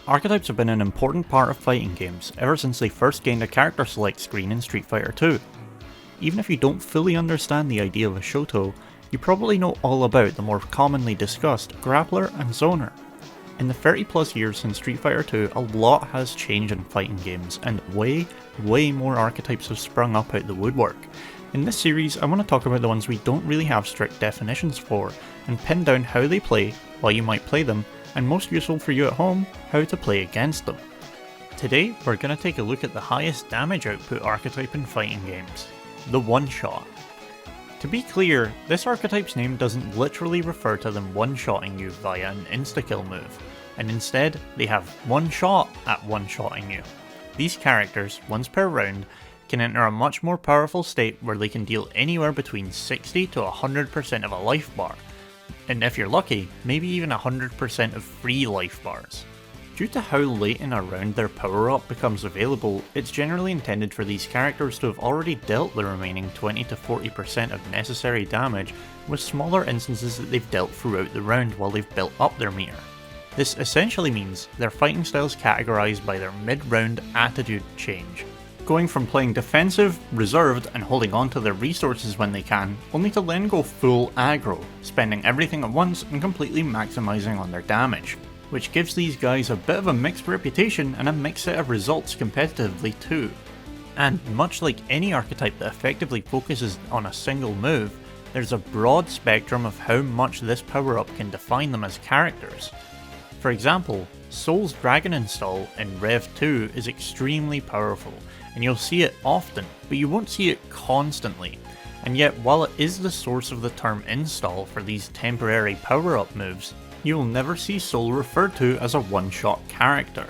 Archetypes have been an important part of fighting games ever since they first gained a character select screen in Street Fighter 2. Even if you don't fully understand the idea of a Shoto, you probably know all about the more commonly discussed Grappler and Zoner. In the 30 plus years since Street Fighter 2, a lot has changed in fighting games, and way more archetypes have sprung up out the woodwork. In this series, I want to talk about the ones we don't really have strict definitions for, and pin down how they play, why you might play them, and most useful for you at home, how to play against them. Today, we're going to take a look at the highest damage output archetype in fighting games, the OneShot. To be clear, this archetype's name doesn't literally refer to them one-shotting you via an insta-kill move, and instead, they have one shot at one-shotting you. These characters, once per round, can enter a much more powerful state where they can deal anywhere between 60 to 100% of a life bar, and if you're lucky, maybe even 100% of free life bars. Due to how late in a round their power-up becomes available, it's generally intended for these characters to have already dealt the remaining 20 to 40% of necessary damage, with smaller instances that they've dealt throughout the round while they've built up their meter. This essentially means their fighting styles categorised by their mid-round attitude change, going from playing defensive, reserved, and holding on to their resources when they can, only to then go full aggro, spending everything at once and completely maximising on their damage, which gives these guys a bit of a mixed reputation and a mixed set of results competitively too. And much like any archetype that effectively focuses on a single move, there's a broad spectrum of how much this power-up can define them as characters. For example, Soul's Dragon install in Rev 2 is extremely powerful, and you'll see it often, but you won't see it constantly. And yet, while it is the source of the term install for these temporary power-up moves, you will never see Soul referred to as a one-shot character.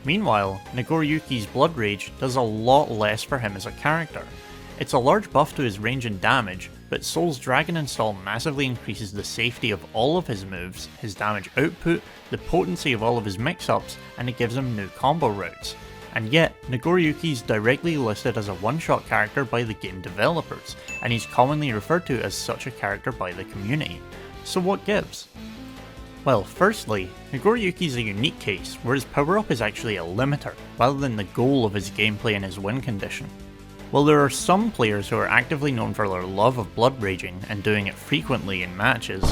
Meanwhile, Nagoriyuki's Blood Rage does a lot less for him as a character. It's a large buff to his range and damage, but Soul's Dragon install massively increases the safety of all of his moves, his damage output, the potency of all of his mix-ups, and it gives him new combo routes. And yet, Nagoriyuki's directly listed as a one-shot character by the game developers, and he's commonly referred to as such a character by the community. So what gives? Well, firstly, Nagoriyuki's a unique case where his power-up is actually a limiter, rather than the goal of his gameplay and his win condition. While there are some players who are actively known for their love of blood raging and doing it frequently in matches,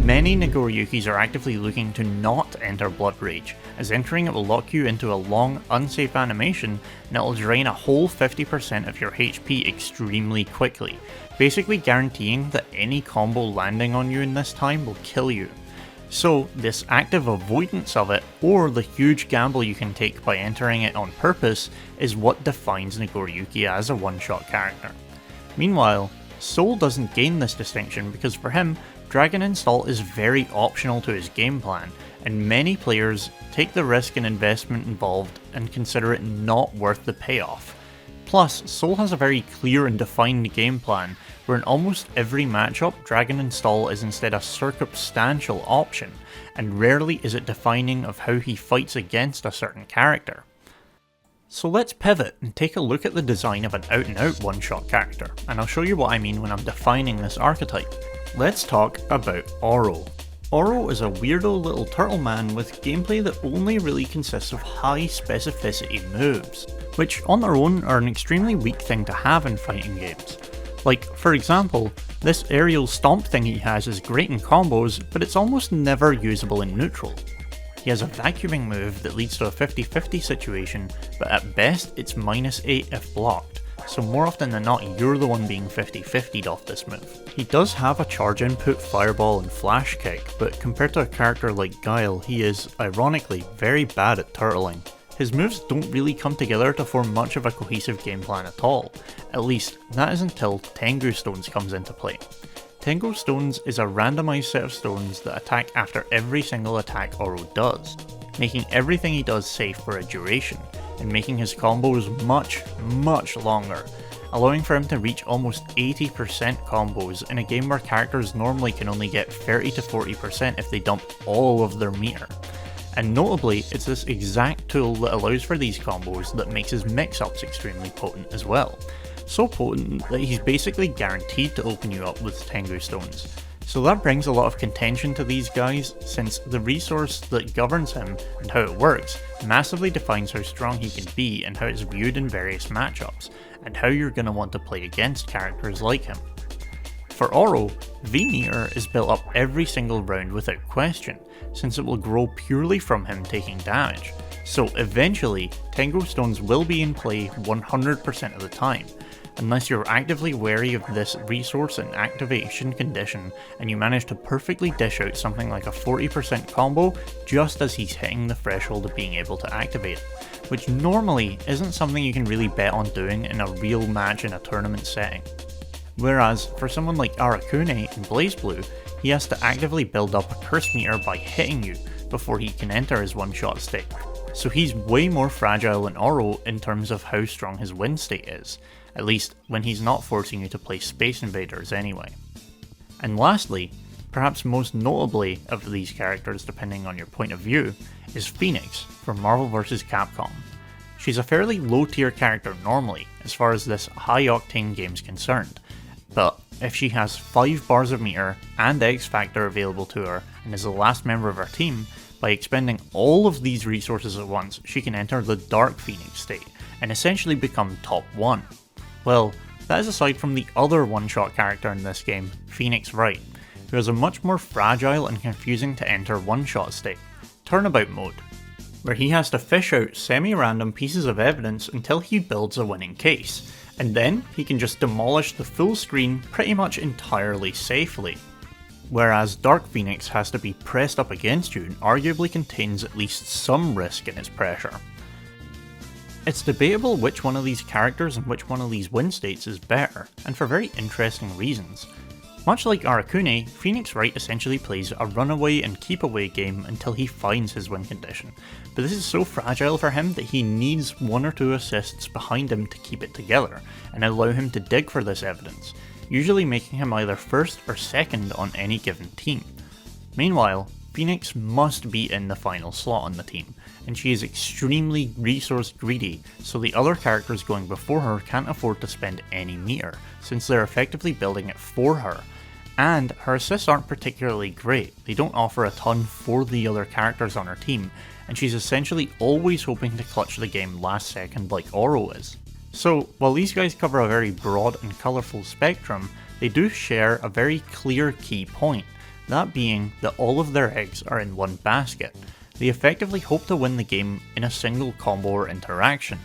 many Nagoriyukis are actively looking to not enter blood rage, as entering it will lock you into a long, unsafe animation and it will drain a whole 50% of your HP extremely quickly, basically guaranteeing that any combo landing on you in this time will kill you. So this active avoidance of it, or the huge gamble you can take by entering it on purpose, is what defines Nagoriyuki as a one-shot character. Meanwhile, Soul doesn't gain this distinction because for him, Dragon install is very optional to his game plan, and many players take the risk and investment involved and consider it not worth the payoff. Plus, Soul has a very clear and defined game plan, where in almost every matchup, Dragon install is instead a circumstantial option, and rarely is it defining of how he fights against a certain character. So let's pivot and take a look at the design of an out-and-out one-shot character, and I'll show you what I mean when I'm defining this archetype. Let's talk about Oro. Oro is a weirdo little turtle man with gameplay that only really consists of high specificity moves, which on their own are an extremely weak thing to have in fighting games. Like, for example, this aerial stomp thing he has is great in combos, but it's almost never usable in neutral. He has a vacuuming move that leads to a 50-50 situation, but at best it's -8 if blocked, so more often than not you're the one being 50-50'd off this move. He does have a charge input, fireball and flash kick, but compared to a character like Guile, he is, ironically, very bad at turtling. His moves don't really come together to form much of a cohesive game plan at all, at least that is until Tengu Stones comes into play. Tengu Stones is a randomised set of stones that attack after every single attack Oro does, making everything he does safe for a duration, and making his combos much longer, allowing for him to reach almost 80% combos in a game where characters normally can only get 30 to 40% if they dump all of their meter. And notably, it's this exact tool that allows for these combos that makes his mix-ups extremely potent as well. So potent that he's basically guaranteed to open you up with Tengu Stones. So that brings a lot of contention to these guys, since the resource that governs him and how it works massively defines how strong he can be and how it's viewed in various matchups, and how you're going to want to play against characters like him. For Oro, V-meter is built up every single round without question, since it will grow purely from him taking damage, so eventually Tango Stones will be in play 100% of the time, unless you're actively wary of this resource and activation condition and you manage to perfectly dish out something like a 40% combo just as he's hitting the threshold of being able to activate it, which normally isn't something you can really bet on doing in a real match in a tournament setting. Whereas for someone like Arakune in BlazBlue, he has to actively build up a curse meter by hitting you before he can enter his one-shot state, so he's way more fragile than Oro in terms of how strong his win state is, at least when he's not forcing you to play Space Invaders anyway. And lastly, perhaps most notably of these characters depending on your point of view, is Phoenix from Marvel vs. Capcom. She's a fairly low tier character normally, as far as this high octane game is concerned, but if she has 5 bars of meter and X Factor available to her and is the last member of her team, by expending all of these resources at once, she can enter the Dark Phoenix state and essentially become top 1. Well, that is aside from the other one-shot character in this game, Phoenix Wright, who has a much more fragile and confusing to enter one-shot state, Turnabout Mode, where he has to fish out semi-random pieces of evidence until he builds a winning case, and then he can just demolish the full screen pretty much entirely safely. Whereas Dark Phoenix has to be pressed up against you and arguably contains at least some risk in its pressure. It's debatable which one of these characters and which one of these win states is better, and for very interesting reasons. Much like Arakune, Phoenix Wright essentially plays a runaway and keep away game until he finds his win condition, but this is so fragile for him that he needs 1 or 2 assists behind him to keep it together, and allow him to dig for this evidence, usually making him either first or second on any given team. Meanwhile, Phoenix must be in the final slot on the team, and she is extremely resource greedy, so the other characters going before her can't afford to spend any meter, since they're effectively building it for her. And her assists aren't particularly great, they don't offer a ton for the other characters on her team, and she's essentially always hoping to clutch the game last second like Oro is. So, while these guys cover a very broad and colourful spectrum, they do share a very clear key point, that being that all of their eggs are in one basket. They effectively hope to win the game in a single combo or interaction,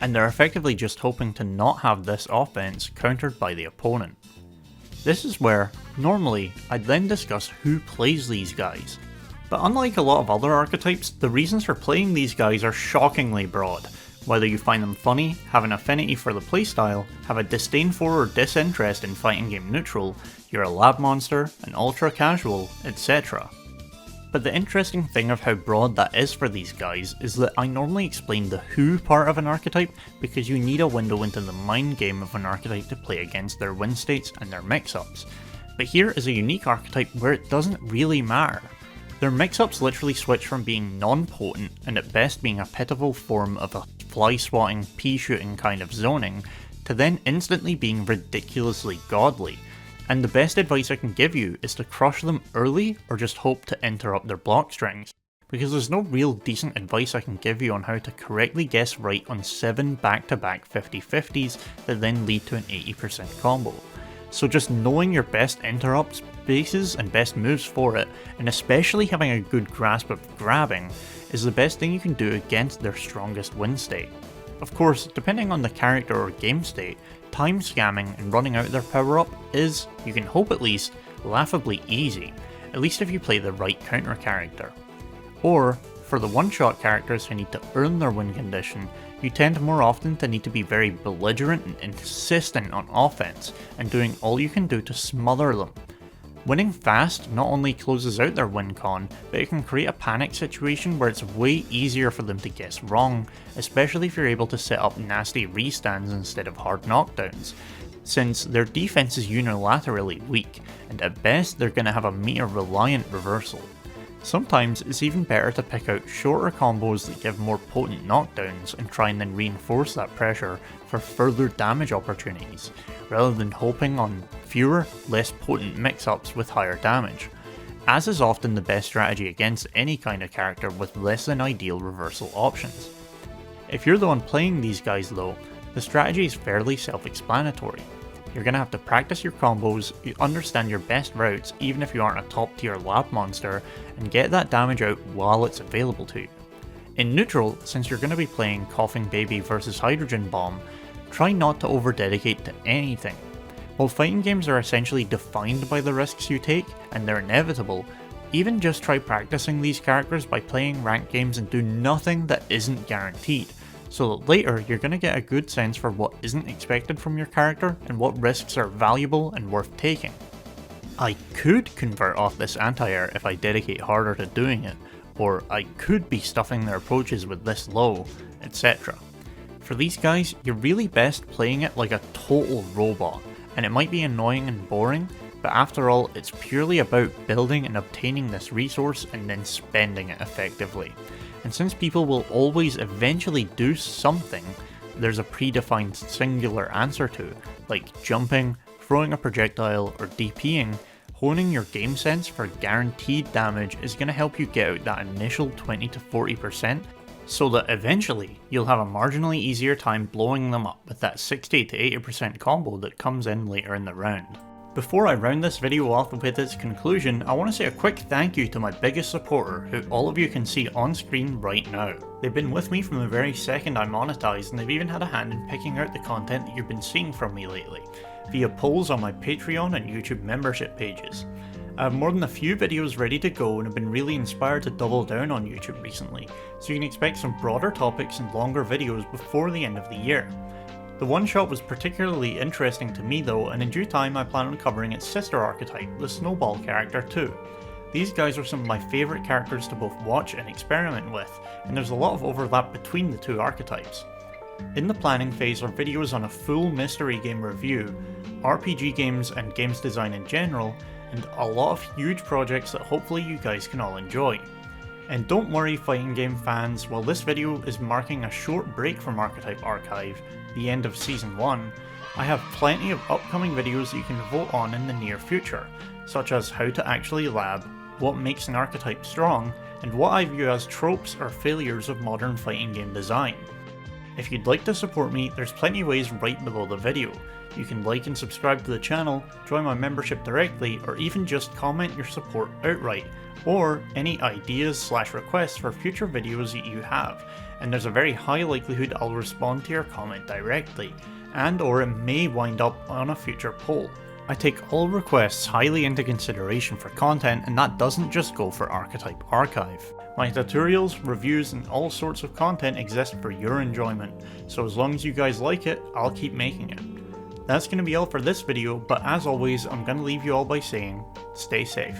and they're effectively just hoping to not have this offense countered by the opponent. This is where, normally, I'd then discuss who plays these guys, but unlike a lot of other archetypes, the reasons for playing these guys are shockingly broad. Whether you find them funny, have an affinity for the playstyle, have a disdain for or disinterest in fighting game neutral, you're a lab monster, an ultra casual, etc. But the interesting thing of how broad that is for these guys is that I normally explain the who part of an archetype because you need a window into the mind game of an archetype to play against their win states and their mix-ups. But here is a unique archetype where it doesn't really matter. Their mix-ups literally switch from being non-potent and at best being a pitiful form of a fly-swatting, pea-shooting kind of zoning, to then instantly being ridiculously godly. And the best advice I can give you is to crush them early or just hope to interrupt their block strings, because there's no real decent advice I can give you on how to correctly guess right on 7 back-to-back 50-50s that then lead to an 80% combo. So just knowing your best interrupt spaces and best moves for it, and especially having a good grasp of grabbing, is the best thing you can do against their strongest win state. Of course, depending on the character or game state, time scamming and running out their power up is, you can hope at least, laughably easy, at least if you play the right counter character. Or, for the one-shot characters who need to earn their win condition, you tend more often to need to be very belligerent and insistent on offense, and doing all you can do to smother them. Winning fast not only closes out their win con, but it can create a panic situation where it's way easier for them to guess wrong, especially if you're able to set up nasty restands instead of hard knockdowns, since their defense is unilaterally weak, and at best they're going to have a meter reliant reversal. Sometimes it's even better to pick out shorter combos that give more potent knockdowns and try and then reinforce that pressure for further damage opportunities, rather than hoping on fewer, less potent mix-ups with higher damage, as is often the best strategy against any kind of character with less than ideal reversal options. If you're the one playing these guys though, the strategy is fairly self-explanatory. You're going to have to practice your combos, understand your best routes even if you aren't a top tier lab monster, and get that damage out while it's available to you. In neutral, since you're going to be playing Coughing Baby versus Hydrogen Bomb, try not to over-dedicate to anything. While fighting games are essentially defined by the risks you take, and they're inevitable, even just try practicing these characters by playing ranked games and do nothing that isn't guaranteed, so that later you're going to get a good sense for what isn't expected from your character and what risks are valuable and worth taking. I could convert off this anti-air if I dedicate harder to doing it, or I could be stuffing their approaches with this low, etc. For these guys, you're really best playing it like a total robot, and it might be annoying and boring, but after all, it's purely about building and obtaining this resource and then spending it effectively. And since people will always eventually do something, there's a predefined singular answer to, like jumping, throwing a projectile, or DPing, honing your game sense for guaranteed damage is going to help you get out that initial 20 to 40%, so that eventually you'll have a marginally easier time blowing them up with that 60 to 80% combo that comes in later in the round. Before I round this video off with its conclusion, I want to say a quick thank you to my biggest supporter, who all of you can see on screen right now. They've been with me from the very second I monetized, and they've even had a hand in picking out the content that you've been seeing from me lately, via polls on my Patreon and YouTube membership pages. I have more than a few videos ready to go and have been really inspired to double down on YouTube recently, so you can expect some broader topics and longer videos before the end of the year. The OneShot was particularly interesting to me though, and in due time I plan on covering its sister archetype, the Snowball character too. These guys are some of my favourite characters to both watch and experiment with, and there's a lot of overlap between the two archetypes. In the planning phase are videos on a full mystery game review, RPG games and games design in general, and a lot of huge projects that hopefully you guys can all enjoy. And don't worry fighting game fans, while this video is marking a short break from Archetype Archive, the end of Season 1, I have plenty of upcoming videos that you can vote on in the near future, such as how to actually lab, what makes an archetype strong, and what I view as tropes or failures of modern fighting game design. If you'd like to support me, there's plenty of ways right below the video. You can like and subscribe to the channel, join my membership directly, or even just comment your support outright, or any ideas/requests for future videos that you have, and there's a very high likelihood I'll respond to your comment directly, and or it may wind up on a future poll. I take all requests highly into consideration for content, and that doesn't just go for Archetype Archive. My tutorials, reviews, and all sorts of content exist for your enjoyment, so as long as you guys like it, I'll keep making it. That's going to be all for this video, but as always, I'm going to leave you all by saying, stay safe.